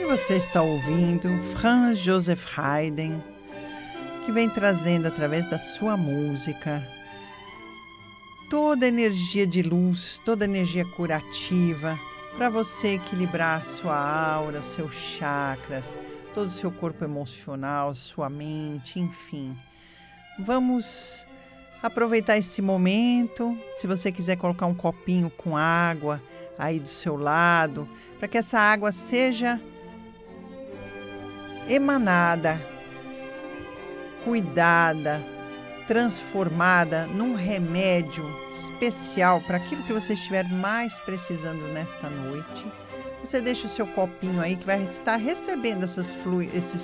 E você está ouvindo Franz Joseph Haydn, que vem trazendo através da sua música toda a energia de luz, toda a energia curativa para você equilibrar a sua aura, os seus chakras, todo o seu corpo emocional, sua mente, enfim. Vamos aproveitar esse momento. Se você quiser colocar um copinho com água aí do seu lado, para que essa água seja emanada, cuidada, transformada num remédio especial para aquilo que você estiver mais precisando nesta noite. Você deixa o seu copinho aí que vai estar recebendo esses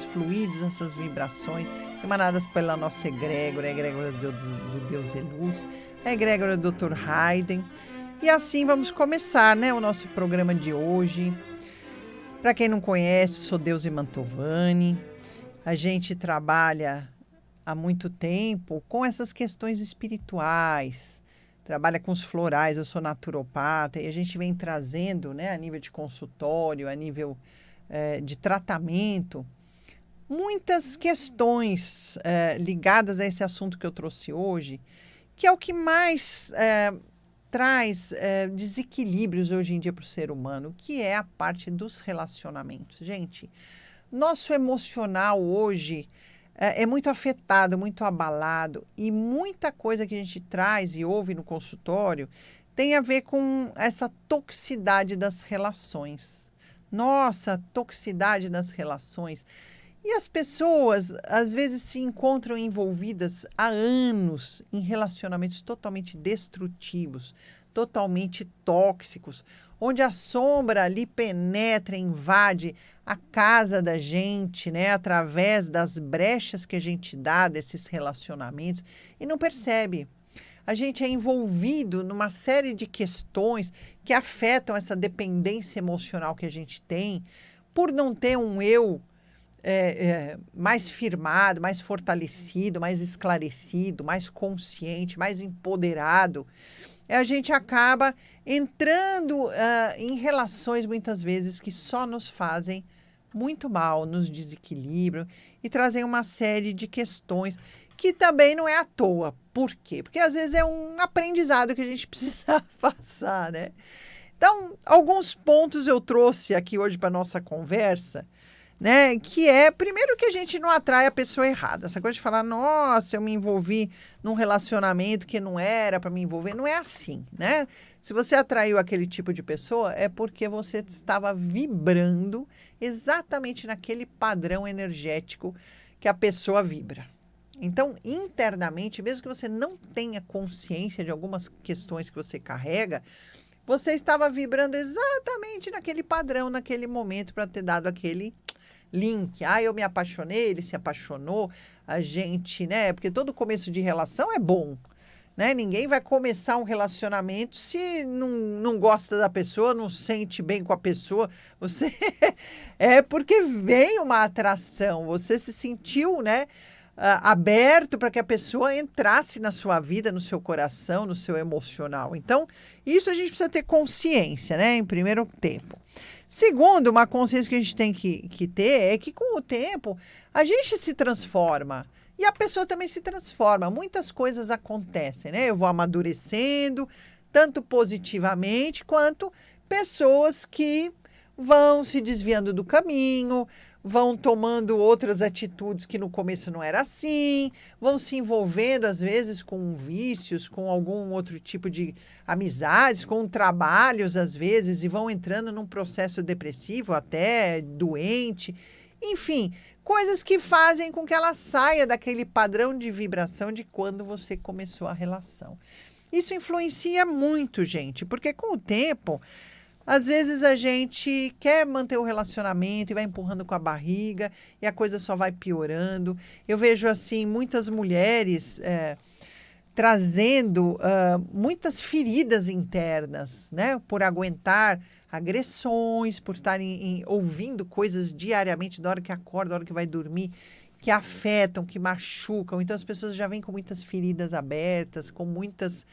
fluidos, essas vibrações emanadas pela nossa egrégora, a egrégora do Deus é Luz, a egrégora do Dr. Haydn. E assim vamos começar, o nosso programa de hoje. Para quem não conhece, sou Deusi Mantovani. A gente trabalha há muito tempo com essas questões espirituais, trabalha com os florais, eu sou naturopata, e a gente vem trazendo, a nível de consultório, a nível de tratamento, muitas questões ligadas a esse assunto que eu trouxe hoje, que é o que mais traz desequilíbrios hoje em dia para o ser humano, que é a parte dos relacionamentos. Gente, nosso emocional hoje é muito afetado, muito abalado, e muita coisa que a gente traz e ouve no consultório tem a ver com essa toxicidade das relações. Nossa, toxicidade das relações. E as pessoas, às vezes, se encontram envolvidas há anos em relacionamentos totalmente destrutivos, totalmente tóxicos, onde a sombra ali penetra, invade a casa da gente, através das brechas que a gente dá desses relacionamentos e não percebe. A gente é envolvido numa série de questões que afetam essa dependência emocional que a gente tem por não ter um eu mais firmado, mais fortalecido, mais esclarecido, mais consciente, mais empoderado. A gente acaba entrando em relações, muitas vezes, que só nos fazem muito mal, nos desequilibram e trazem uma série de questões que também não é à toa. Por quê? Porque, às vezes, é um aprendizado que a gente precisa passar, Então, alguns pontos eu trouxe aqui hoje para a nossa conversa, que é, primeiro, que a gente não atrai a pessoa errada. Essa coisa de falar, nossa, eu me envolvi num relacionamento que não era para me envolver, não é assim, Se você atraiu aquele tipo de pessoa, é porque você estava vibrando exatamente naquele padrão energético que a pessoa vibra. Então, internamente, mesmo que você não tenha consciência de algumas questões que você carrega, você estava vibrando exatamente naquele padrão, naquele momento, para ter dado aquele link. Eu me apaixonei, ele se apaixonou, a gente, Porque todo começo de relação é bom, Ninguém vai começar um relacionamento se não gosta da pessoa, não sente bem com a pessoa. Você é porque vem uma atração, você se sentiu, aberto para que a pessoa entrasse na sua vida, no seu coração, no seu emocional. Então, isso a gente precisa ter consciência, em primeiro tempo. Segundo, uma consciência que a gente tem que ter é que, com o tempo, a gente se transforma e a pessoa também se transforma. Muitas coisas acontecem, Eu vou amadurecendo, tanto positivamente, quanto pessoas que vão se desviando do caminho, vão tomando outras atitudes que no começo não era assim, vão se envolvendo, às vezes, com vícios, com algum outro tipo de amizades, com trabalhos, às vezes, e vão entrando num processo depressivo, até doente. Enfim, coisas que fazem com que ela saia daquele padrão de vibração de quando você começou a relação. Isso influencia muito, gente, porque com o tempo, às vezes a gente quer manter o relacionamento e vai empurrando com a barriga e a coisa só vai piorando. Eu vejo, assim, muitas mulheres trazendo muitas feridas internas, por aguentar agressões, por estarem ouvindo coisas diariamente, da hora que acorda, da hora que vai dormir, que afetam, que machucam. Então, as pessoas já vêm com muitas feridas abertas, com muitas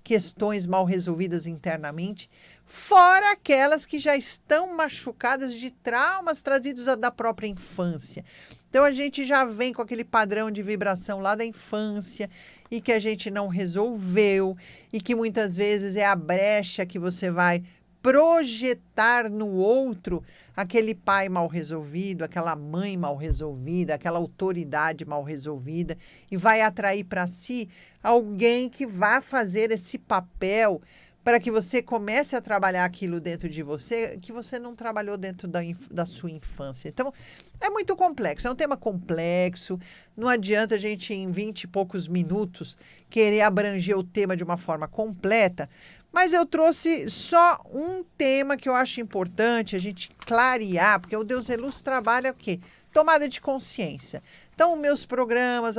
questões mal resolvidas internamente, fora aquelas que já estão machucadas de traumas trazidos da própria infância. Então, a gente já vem com aquele padrão de vibração lá da infância e que a gente não resolveu e que muitas vezes é a brecha que você vai projetar no outro aquele pai mal resolvido, aquela mãe mal resolvida, aquela autoridade mal resolvida e vai atrair para si alguém que vá fazer esse papel para que você comece a trabalhar aquilo dentro de você que você não trabalhou dentro da sua infância. Então, é muito complexo, é um tema complexo, não adianta a gente em 20 e poucos minutos querer abranger o tema de uma forma completa, mas eu trouxe só um tema que eu acho importante a gente clarear, porque o Deus é Luz trabalha o quê? Tomada de consciência. Então, meus programas,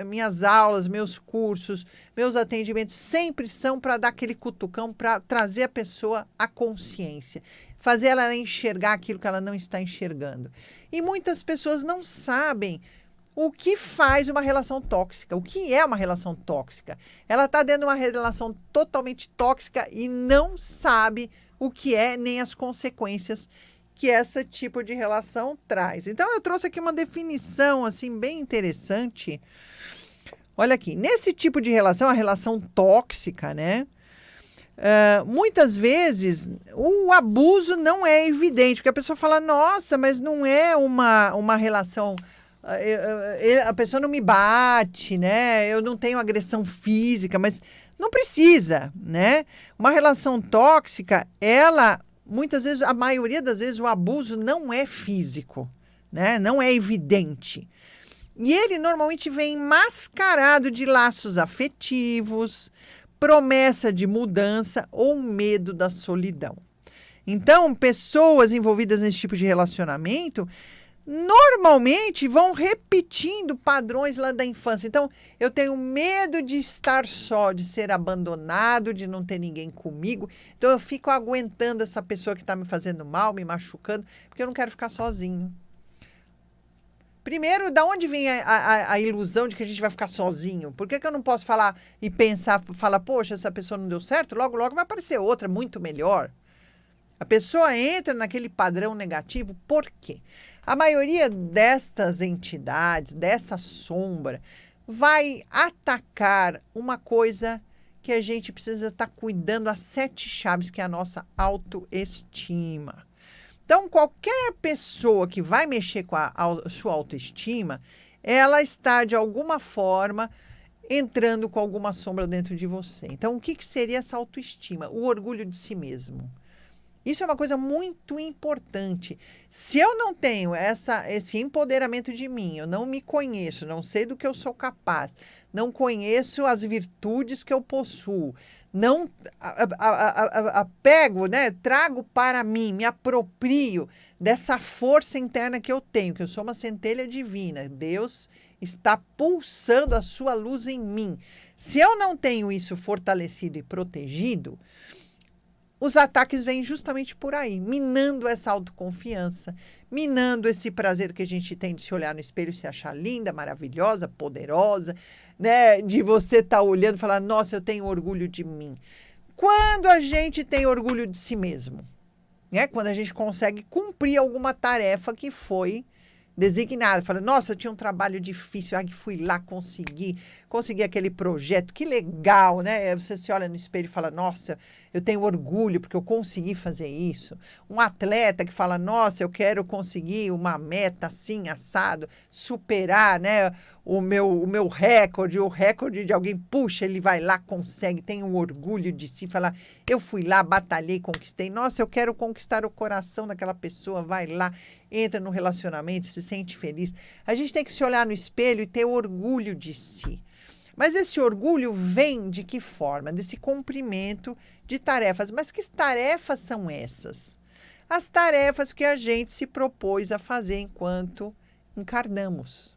minhas aulas, meus cursos, meus atendimentos sempre são para dar aquele cutucão, para trazer a pessoa à consciência, fazer ela enxergar aquilo que ela não está enxergando. E muitas pessoas não sabem o que faz uma relação tóxica, o que é uma relação tóxica. Ela está dentro de uma relação totalmente tóxica e não sabe o que é nem as consequências que esse tipo de relação traz. Então, eu trouxe aqui uma definição, assim, bem interessante. Olha aqui, nesse tipo de relação, a relação tóxica, né? Muitas vezes, o abuso não é evidente, porque a pessoa fala, nossa, mas não é uma relação... a pessoa não me bate, né? Eu não tenho agressão física, mas não precisa, né? Uma relação tóxica, muitas vezes, a maioria das vezes, o abuso não é físico, né? Não é evidente. E ele normalmente vem mascarado de laços afetivos, promessa de mudança ou medo da solidão. Então, pessoas envolvidas nesse tipo de relacionamento normalmente vão repetindo padrões lá da infância. Então, eu tenho medo de estar só, de ser abandonado, de não ter ninguém comigo. Então, eu fico aguentando essa pessoa que está me fazendo mal, me machucando, porque eu não quero ficar sozinho. Primeiro, da onde vem a ilusão de que a gente vai ficar sozinho? Por que eu não posso falar e falar, poxa, essa pessoa não deu certo? Logo, logo vai aparecer outra muito melhor. A pessoa entra naquele padrão negativo, por quê? A maioria destas entidades, dessa sombra, vai atacar uma coisa que a gente precisa estar cuidando, as 7 chaves, que é a nossa autoestima. Então, qualquer pessoa que vai mexer com a sua autoestima, ela está, de alguma forma, entrando com alguma sombra dentro de você. Então, o que seria essa autoestima? O orgulho de si mesmo. Isso é uma coisa muito importante. Se eu não tenho esse empoderamento de mim, eu não me conheço, não sei do que eu sou capaz, não conheço as virtudes que eu possuo, não pego, né, trago para mim, me aproprio dessa força interna que eu tenho, que eu sou uma centelha divina. Deus está pulsando a sua luz em mim. Se eu não tenho isso fortalecido e protegido, os ataques vêm justamente por aí, minando essa autoconfiança, minando esse prazer que a gente tem de se olhar no espelho e se achar linda, maravilhosa, poderosa, né? De você estar olhando e falar, nossa, eu tenho orgulho de mim. Quando a gente tem orgulho de si mesmo, né? Quando a gente consegue cumprir alguma tarefa que foi designada, fala, nossa, eu tinha um trabalho difícil, fui lá, consegui aquele projeto, que legal, né? Você se olha no espelho e fala, nossa, eu tenho orgulho porque eu consegui fazer isso. Um atleta que fala, nossa, eu quero conseguir uma meta assim, assado, superar, né, o meu recorde, o recorde de alguém, puxa, ele vai lá, consegue, tem um orgulho de si, fala, eu fui lá, batalhei, conquistei, nossa, eu quero conquistar o coração daquela pessoa, vai lá, entra no relacionamento, se sente feliz. A gente tem que se olhar no espelho e ter orgulho de si. Mas esse orgulho vem de que forma? Desse cumprimento de tarefas. Mas que tarefas são essas? As tarefas que a gente se propôs a fazer enquanto encarnamos.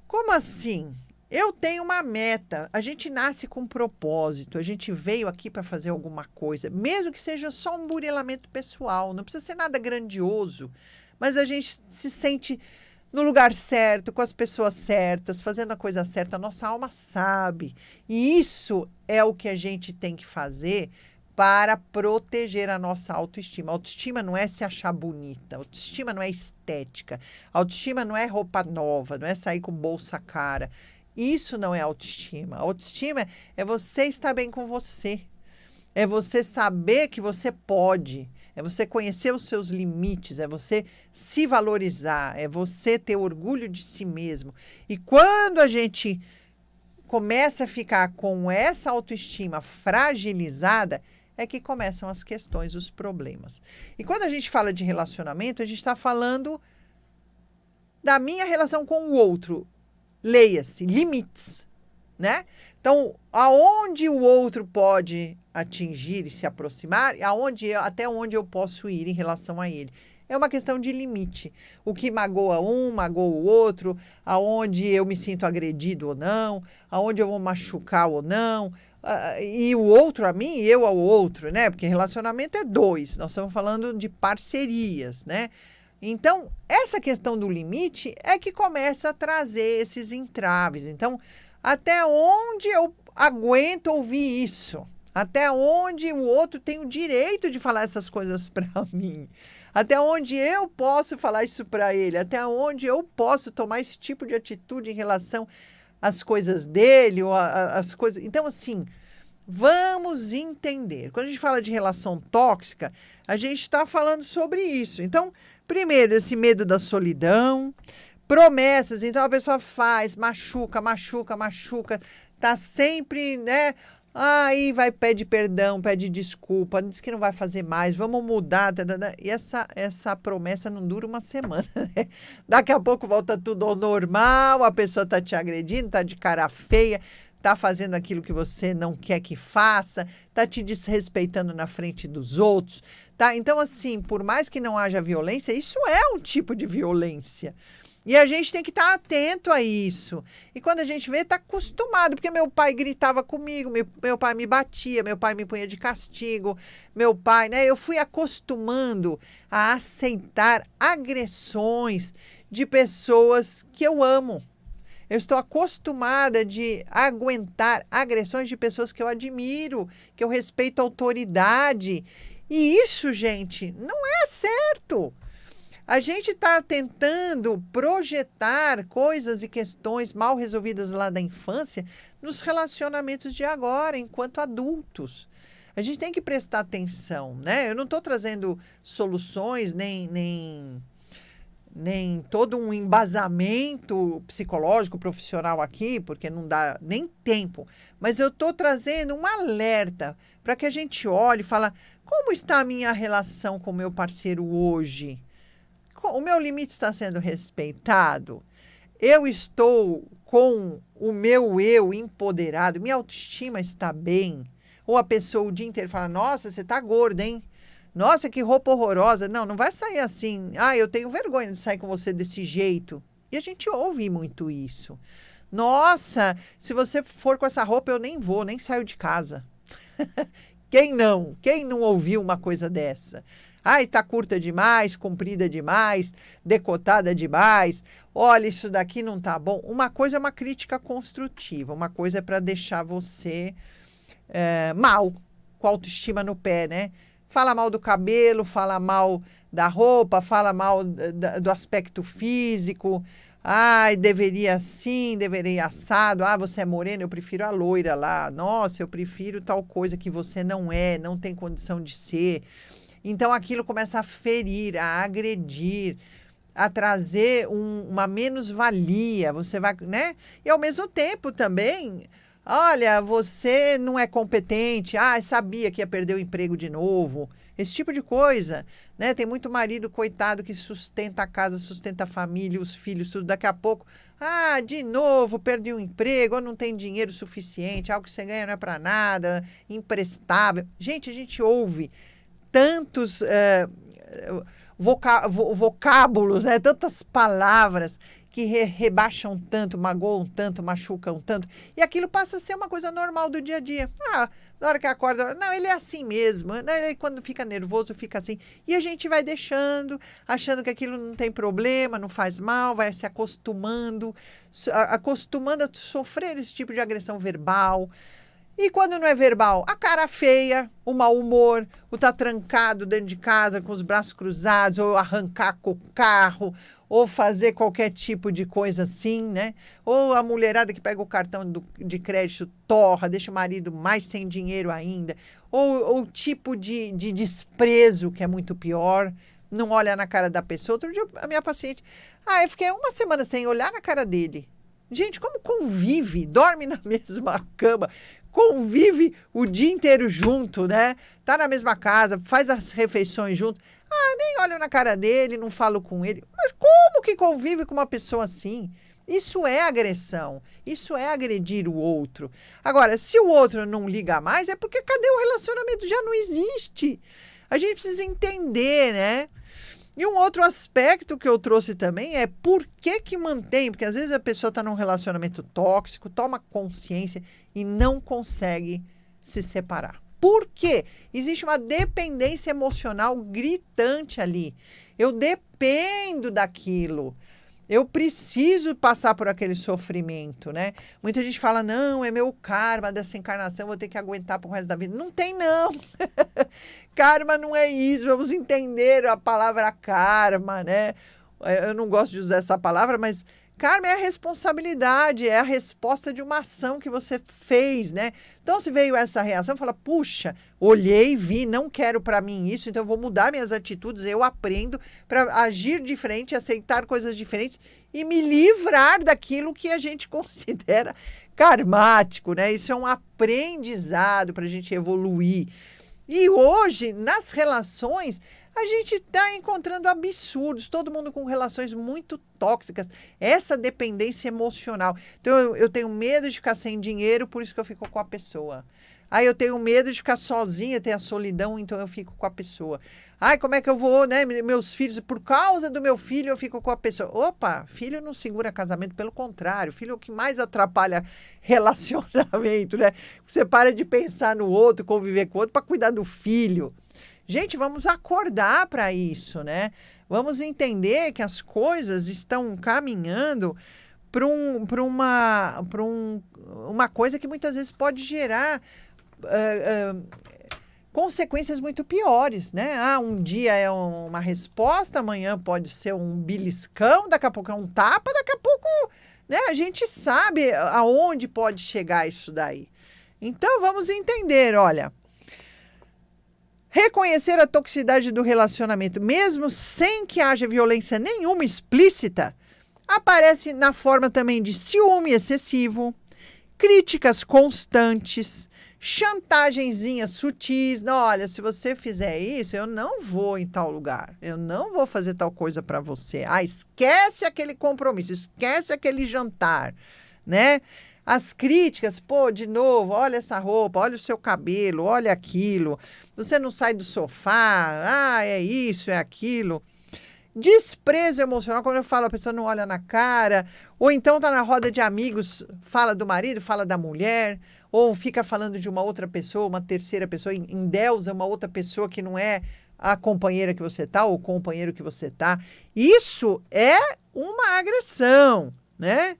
Como assim? Eu tenho uma meta, a gente nasce com um propósito, a gente veio aqui para fazer alguma coisa, mesmo que seja só um burilamento pessoal, não precisa ser nada grandioso, mas a gente se sente no lugar certo, com as pessoas certas, fazendo a coisa certa. A nossa alma sabe. E isso é o que a gente tem que fazer para proteger a nossa autoestima. A autoestima não é se achar bonita, a autoestima não é estética, a autoestima não é roupa nova, não é sair com bolsa cara. Isso não é autoestima. A autoestima é você estar bem com você. É você saber que você pode. É você conhecer os seus limites, é você se valorizar, é você ter orgulho de si mesmo. E quando a gente começa a ficar com essa autoestima fragilizada, é que começam as questões, os problemas. E quando a gente fala de relacionamento, a gente está falando da minha relação com o outro. Leia-se, limites, né? Então, aonde o outro pode atingir e se aproximar, até onde eu posso ir em relação a ele. É uma questão de limite. O que magoa um, magoa o outro, aonde eu me sinto agredido ou não, aonde eu vou machucar ou não, e o outro a mim e eu ao outro, né? Porque relacionamento é dois, nós estamos falando de parcerias, né? Então, essa questão do limite é que começa a trazer esses entraves. Então, até onde eu aguento ouvir isso? Até onde o outro tem o direito de falar essas coisas para mim? Até onde eu posso falar isso para ele? Até onde eu posso tomar esse tipo de atitude em relação às coisas dele ou às coisas... Então, assim, vamos entender. Quando a gente fala de relação tóxica, a gente está falando sobre isso. Então, primeiro, esse medo da solidão, promessas. Então, a pessoa faz, machuca, tá sempre, né? Aí vai, pede perdão, pede desculpa, diz que não vai fazer mais, vamos mudar. E essa promessa não dura uma semana, né? Daqui a pouco volta tudo ao normal, a pessoa tá te agredindo, tá de cara feia, tá fazendo aquilo que você não quer que faça, tá te desrespeitando na frente dos outros, tá? Então, assim, por mais que não haja violência, isso é um tipo de violência. E a gente tem que estar atento a isso. E quando a gente vê, está acostumado, porque meu pai gritava comigo, meu pai me batia, meu pai me punha de castigo, meu pai, né? Eu fui acostumando a aceitar agressões de pessoas que eu amo. Eu estou acostumada de aguentar agressões de pessoas que eu admiro, que eu respeito a autoridade. E isso, gente, não é certo. A gente está tentando projetar coisas e questões mal resolvidas lá da infância nos relacionamentos de agora, enquanto adultos. A gente tem que prestar atenção, né? Eu não estou trazendo soluções, nem todo um embasamento psicológico, profissional aqui, porque não dá nem tempo. Mas eu estou trazendo um alerta para que a gente olhe e fale, como está a minha relação com o meu parceiro hoje? O meu limite está sendo respeitado? Eu estou com o meu eu empoderado? Minha autoestima está bem? Ou a pessoa o dia inteiro fala, nossa, você está gorda, hein? Nossa, que roupa horrorosa. Não, não vai sair assim. Ah, eu tenho vergonha de sair com você desse jeito. E a gente ouve muito isso. Nossa, se você for com essa roupa, eu nem vou, nem saio de casa. Quem não? Quem não ouviu uma coisa dessa? Ah, está curta demais, comprida demais, decotada demais. Olha, isso daqui não tá bom. Uma coisa é uma crítica construtiva, uma coisa é para deixar você mal, com a autoestima no pé, né? Fala mal do cabelo, fala mal da roupa, fala mal do aspecto físico. Ai, deveria assim, deveria assado. Ah, você é morena, eu prefiro a loira lá. Nossa, eu prefiro tal coisa que você não é, não tem condição de ser. Então, aquilo começa a ferir, a agredir, a trazer uma menos-valia. Você vai, né? E, ao mesmo tempo, também, olha, você não é competente. Ah, sabia que ia perder o emprego de novo. Esse tipo de coisa, né? Tem muito marido, coitado, que sustenta a casa, sustenta a família, os filhos, tudo. Daqui a pouco, ah, de novo, perdi o emprego, ou não tem dinheiro suficiente, algo que você ganha não é para nada, imprestável. Gente, a gente ouve tantos vocábulos, né? Tantas palavras que rebaixam tanto, magoam tanto, machucam tanto. E aquilo passa a ser uma coisa normal do dia a dia. Na hora que acorda, não, ele é assim mesmo. Ele, quando fica nervoso, fica assim. E a gente vai deixando, achando que aquilo não tem problema, não faz mal, vai se acostumando a sofrer esse tipo de agressão verbal. E quando não é verbal, a cara feia, o mau humor, o tá trancado dentro de casa com os braços cruzados, ou arrancar com o carro, ou fazer qualquer tipo de coisa assim, né? Ou a mulherada que pega o cartão de crédito, torra, deixa o marido mais sem dinheiro ainda. Ou o tipo de desprezo, que é muito pior, não olha na cara da pessoa. Outro dia, a minha paciente, eu fiquei uma semana sem olhar na cara dele. Gente, como convive, dorme na mesma cama, convive o dia inteiro junto, né? Tá na mesma casa, faz as refeições junto. Nem olho na cara dele, não falo com ele. Mas como que convive com uma pessoa assim? Isso é agressão, isso é agredir o outro. Agora, se o outro não liga mais, é porque cadê o relacionamento? Já não existe. A gente precisa entender, né? E um outro aspecto que eu trouxe também é por que mantém, porque às vezes a pessoa está num relacionamento tóxico, toma consciência e não consegue se separar. Por quê? Existe uma dependência emocional gritante ali. Eu dependo daquilo. Eu preciso passar por aquele sofrimento, né? Muita gente fala, não, é meu karma dessa encarnação, vou ter que aguentar pro resto da vida. Não tem, não. Karma não é isso. Vamos entender a palavra karma, né? Eu não gosto de usar essa palavra, mas karma é a responsabilidade, é a resposta de uma ação que você fez, né? Então, se veio essa reação, fala, puxa, olhei, vi, não quero para mim isso, então eu vou mudar minhas atitudes, eu aprendo para agir diferente, aceitar coisas diferentes e me livrar daquilo que a gente considera karmático, né? Isso é um aprendizado para a gente evoluir. E hoje, nas relações, a gente está encontrando absurdos, todo mundo com relações muito tóxicas, essa dependência emocional. Então, eu tenho medo de ficar sem dinheiro, por isso que eu fico com a pessoa. Eu tenho medo de ficar sozinha, ter a solidão, então eu fico com a pessoa. Como é que eu vou, né? Meus filhos, por causa do meu filho, eu fico com a pessoa. Opa, filho não segura casamento, pelo contrário, filho é o que mais atrapalha relacionamento, né? Você para de pensar no outro, conviver com o outro para cuidar do filho. Gente, vamos acordar para isso, né? Vamos entender que as coisas estão caminhando para uma coisa que muitas vezes pode gerar consequências muito piores, né? Um dia é uma resposta, amanhã pode ser um beliscão, daqui a pouco é um tapa, daqui a pouco, né? A gente sabe aonde pode chegar isso daí. Então, vamos entender, olha. Reconhecer a toxicidade do relacionamento, mesmo sem que haja violência nenhuma explícita, aparece na forma também de ciúme excessivo, críticas constantes, chantagenzinhas sutis. Não, olha, se você fizer isso, eu não vou em tal lugar, eu não vou fazer tal coisa para você. Esquece aquele compromisso, esquece aquele jantar, né? As críticas, de novo, olha essa roupa, olha o seu cabelo, olha aquilo. Você não sai do sofá, é isso, é aquilo. Desprezo emocional, quando eu falo, a pessoa não olha na cara, ou então tá na roda de amigos, fala do marido, fala da mulher, ou fica falando de uma outra pessoa, uma terceira pessoa, endeusa uma outra pessoa que não é a companheira que você tá, ou o companheiro que você tá. Isso é uma agressão, né?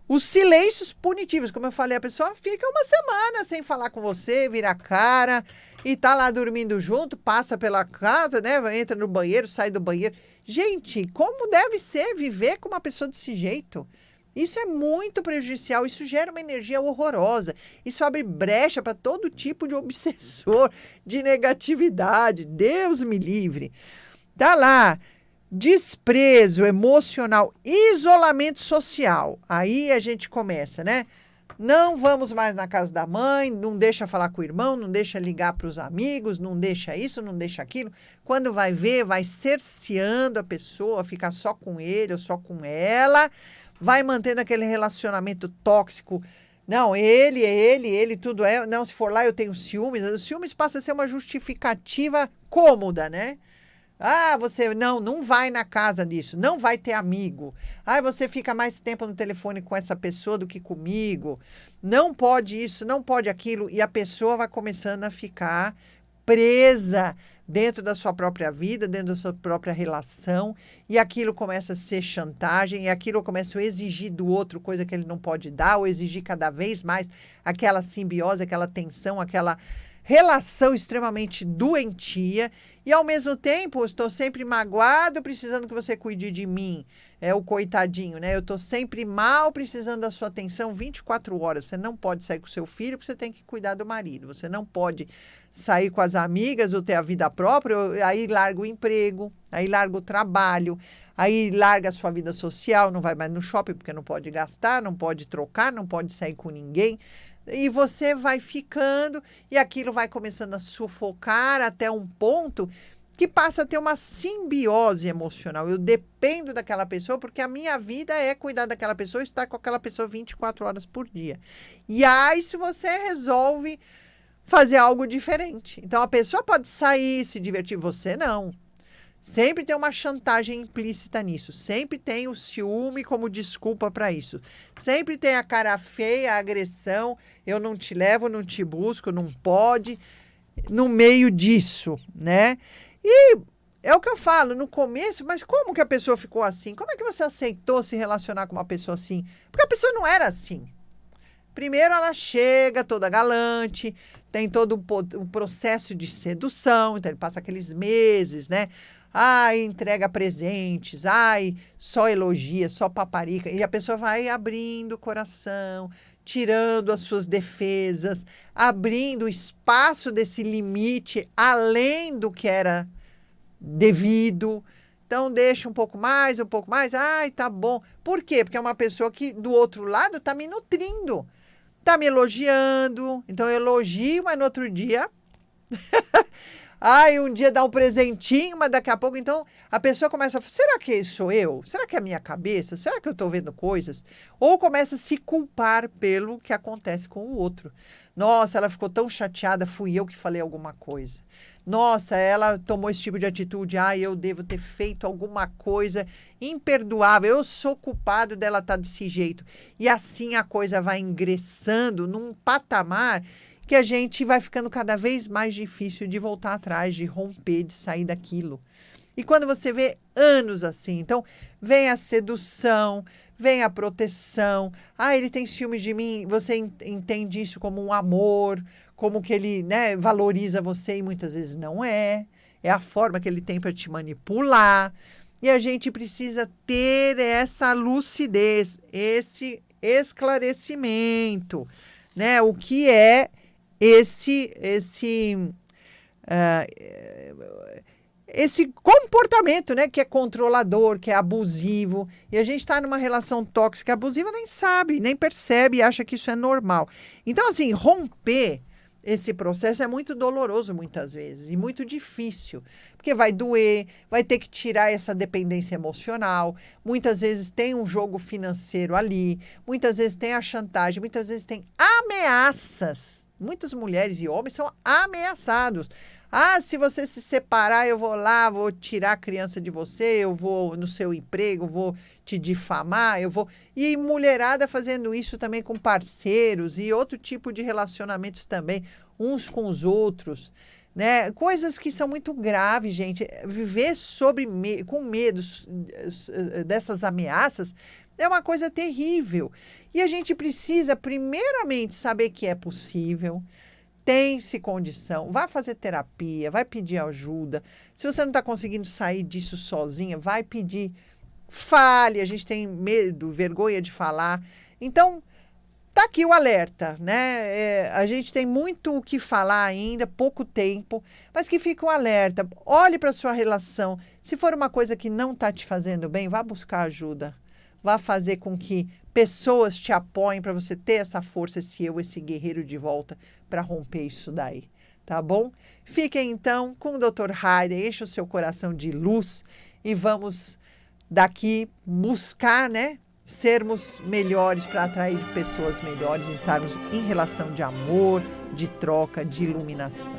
Os silêncios punitivos, como eu falei, a pessoa fica uma semana sem falar com você, vira a cara e tá lá dormindo junto, passa pela casa, né? Entra no banheiro, sai do banheiro. Gente, como deve ser viver com uma pessoa desse jeito? Isso é muito prejudicial, isso gera uma energia horrorosa. Isso abre brecha para todo tipo de obsessor, de negatividade. Deus me livre. Tá lá. Desprezo emocional, isolamento social. Aí a gente começa, né? Não vamos mais na casa da mãe, não deixa falar com o irmão, não deixa ligar para os amigos, não deixa isso, não deixa aquilo. Quando vai ver, vai cerceando a pessoa, ficar só com ele ou só com ela, vai mantendo aquele relacionamento tóxico. Não, ele, tudo é. Não, se for lá eu tenho ciúmes. Os ciúmes passa a ser uma justificativa cômoda, né? Ah, você não vai na casa disso, não vai ter amigo. Ah, você fica mais tempo no telefone com essa pessoa do que comigo. Não pode isso, não pode aquilo. E a pessoa vai começando a ficar presa dentro da sua própria vida, dentro da sua própria relação, e aquilo começa a ser chantagem, e aquilo começa a exigir do outro coisa que ele não pode dar, ou exigir cada vez mais aquela simbiose, aquela tensão, aquela relação extremamente doentia, e ao mesmo tempo eu estou sempre magoado, precisando que você cuide de mim. É o coitadinho, né? Eu estou sempre mal, precisando da sua atenção 24 horas. Você não pode sair com o seu filho, porque você tem que cuidar do marido. Você não pode sair com as amigas ou ter a vida própria, aí larga o emprego, aí larga o trabalho, aí larga a sua vida social, não vai mais no shopping porque não pode gastar, não pode trocar, não pode sair com ninguém. E você vai ficando e aquilo vai começando a sufocar até um ponto que passa a ter uma simbiose emocional. Eu dependo daquela pessoa porque a minha vida é cuidar daquela pessoa e estar com aquela pessoa 24 horas por dia. E aí, se você resolve fazer algo diferente. Então, a pessoa pode sair, se divertir, você não. Sempre tem uma chantagem implícita nisso. Sempre tem o ciúme como desculpa para isso. Sempre tem a cara feia, a agressão. Eu não te levo, não te busco, não pode. No meio disso, né? E é o que eu falo no começo, mas como que a pessoa ficou assim? Como é que você aceitou se relacionar com uma pessoa assim? Porque a pessoa não era assim. Primeiro ela chega toda galante, tem todo um processo de sedução, então ele passa aqueles meses, né? Ai, entrega presentes, ai, só elogia, só paparica. E a pessoa vai abrindo o coração, tirando as suas defesas, abrindo o espaço desse limite além do que era devido. Então, deixa um pouco mais, ai, tá bom. Por quê? Porque é uma pessoa que do outro lado tá me nutrindo, tá me elogiando. Então, eu elogio, mas no outro dia... Ai, um dia dá um presentinho, mas daqui a pouco, então, a pessoa começa a falar, será que sou eu? Será que é a minha cabeça? Será que eu estou vendo coisas? Ou começa a se culpar pelo que acontece com o outro. Nossa, ela ficou tão chateada, fui eu que falei alguma coisa. Nossa, ela tomou esse tipo de atitude, eu devo ter feito alguma coisa imperdoável, eu sou culpado dela estar desse jeito. E assim a coisa vai ingressando num patamar que a gente vai ficando cada vez mais difícil de voltar atrás, de romper, de sair daquilo. E quando você vê anos assim, então vem a sedução, vem a proteção, ele tem ciúmes de mim, você entende isso como um amor, como que ele, né, valoriza você e muitas vezes não é a forma que ele tem para te manipular. E a gente precisa ter essa lucidez, esse esclarecimento, né? O que é esse comportamento, né, que é controlador, que é abusivo, e a gente está numa relação tóxica abusiva, nem sabe, nem percebe e acha que isso é normal. Então, assim, romper esse processo é muito doloroso muitas vezes e muito difícil, porque vai doer, vai ter que tirar essa dependência emocional, muitas vezes tem um jogo financeiro ali, muitas vezes tem a chantagem, muitas vezes tem ameaças. Muitas mulheres e homens são ameaçados. Se você se separar, eu vou lá, vou tirar a criança de você, eu vou no seu emprego, vou te difamar, eu vou... E mulherada fazendo isso também com parceiros e outro tipo de relacionamentos também, uns com os outros, né? Coisas que são muito graves, gente. Viver com medo dessas ameaças é uma coisa terrível. E a gente precisa, primeiramente, saber que é possível, tem-se condição, vai fazer terapia, vai pedir ajuda. Se você não está conseguindo sair disso sozinha, vai pedir, fale. A gente tem medo, vergonha de falar. Então, tá aqui o alerta, né? A gente tem muito o que falar ainda, pouco tempo, mas que fica o alerta. Olhe para a sua relação. Se for uma coisa que não está te fazendo bem, vá buscar ajuda. Vá fazer com que pessoas te apoiem para você ter essa força, esse guerreiro de volta para romper isso daí, tá bom? Fiquem então com o Dr. Heider, enche o seu coração de luz e vamos daqui buscar, né, sermos melhores para atrair pessoas melhores e estarmos em relação de amor, de troca, de iluminação.